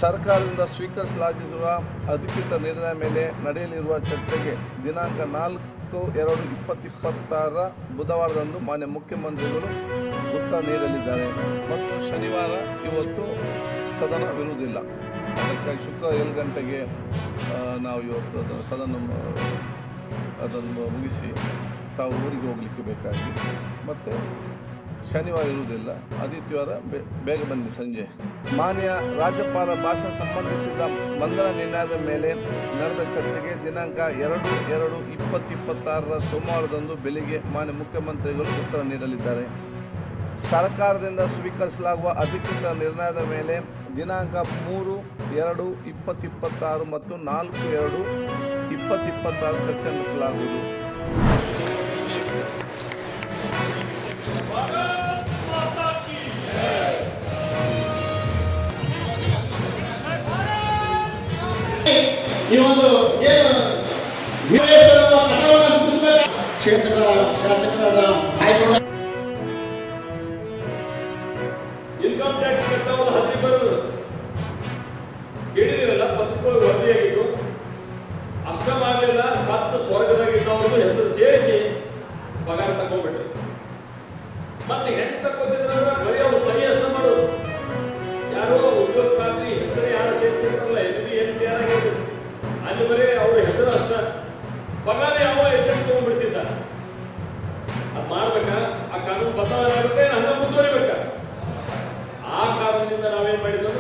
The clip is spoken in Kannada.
ಸರ್ಕಾರದಿಂದ ಸ್ವೀಕರಿಸಲಾಗಿರುವ ಅಧಿಕೃತ ನಿರ್ಣಯ ಮೇಲೆ ನಡೆಯಲಿರುವ ಚರ್ಚೆಗೆ ದಿನಾಂಕ 4/2/2026 ಬುಧವಾರದಂದು ಮಾನ್ಯ ಮುಖ್ಯಮಂತ್ರಿಗಳು ಉತ್ತರ ನೀಡಲಿದ್ದಾರೆ ಮತ್ತು ಶನಿವಾರ ಇವತ್ತು ಸದನವಿರುವುದಿಲ್ಲ. ಅದಕ್ಕಾಗಿ ಶುಕ್ರವಾರ 7 ಗಂಟೆಗೆ ನಾವು ಇವತ್ತು ಸದನ ಅದನ್ನು ಮುಗಿಸಿ ತಾವು ಊರಿಗೆ ಹೋಗಲಿಕ್ಕೆ ಬೇಕಾಗಿ ಮತ್ತು ಶನಿವಾರ ಇರುವುದಿಲ್ಲ, ಆದಿತ್ಯವಾರ ಬೇಗ ಬನ್ನಿ ಸಂಜೆ. ಮಾನ್ಯ ರಾಜ್ಯಪಾಲ ಭಾಷಣ ಸಂಬಂಧಿಸಿದ ಮಂಡಲ ನಿರ್ಣಯದ ಮೇಲೆ ನಡೆದ ಚರ್ಚೆಗೆ ದಿನಾಂಕ 2/2/2026 ಸೋಮವಾರದಂದು ಬೆಳಿಗ್ಗೆ ಮಾನ್ಯ ಮುಖ್ಯಮಂತ್ರಿಗಳು ಉತ್ತರ ನೀಡಲಿದ್ದಾರೆ. ಸರ್ಕಾರದಿಂದ ಸ್ವೀಕರಿಸಲಾಗುವ ಅಧಿಕೃತ ನಿರ್ಣಯದ ಮೇಲೆ ದಿನಾಂಕ 3/2/2026 ಮತ್ತು 4/2/2026 ಚರ್ಚೆ ನಡೆಸಲಾಗುವುದು. ಈ ಒಂದು ಕ್ಷೇತ್ರದ ಶಾಸಕರಾದ ಇನ್ಕಮ್ ಟ್ಯಾಕ್ಸ್ ಕಟ್ಟೋದು ಹಸಿ ಬರೋದು ಕೇಳಿದಿರಲ್ಲ, ಪತ್ರಗಳು ವರದಿಯಾಗಿದ್ದು ಅಷ್ಟ ಮಾಡಲಿಲ್ಲ, ಸತ್ತು ಸ್ವರ್ಗದಾಗಿದ್ದವ್ರದ್ದು ಹೆಸರು ಸೇರಿಸಿ ಪಗಾರ ತಗೊಂಡ್ಬಿಟ್ರು. ಮತ್ತೆ ಹೆಣ್ಣು ತಕ್ಕೋತಿದ್ರಂದ್ರೆ ಬರೀ ಅವ್ರು ಸಹಿ ಅಷ್ಟ ಮಾಡೋದು. ಯಾರೋ ಉದ್ಯೋಗ ಖಾತ್ರಿ ಹೆಸರು ಯಾರು ಸೇರಿಸಿರ್ತಾರಲ್ಲ, NPR ಆಗಿದ್ದು ಅಲ್ಲಿ ಬರೀ ಅವ್ರ ಹೆಸರು ಅಷ್ಟ, ಪಗಾರ ಯಾವ ಏಜೆಂಟ್ ತಗೊಂಡ್ಬಿಡ್ತಿದ್ದ. ಅದು ಮಾಡ್ಬೇಕಾ? ಆ ಕಾನೂನು ಬದಲಾವಣೆ ಆಗ್ಬೇಕಾ? ಹಂಗ ಮುಂದುವರಿಬೇಕಾ? ಆ ಕಾರಣದಿಂದ ನಾವೇನ್ ಮಾಡಿದ್ವಿ,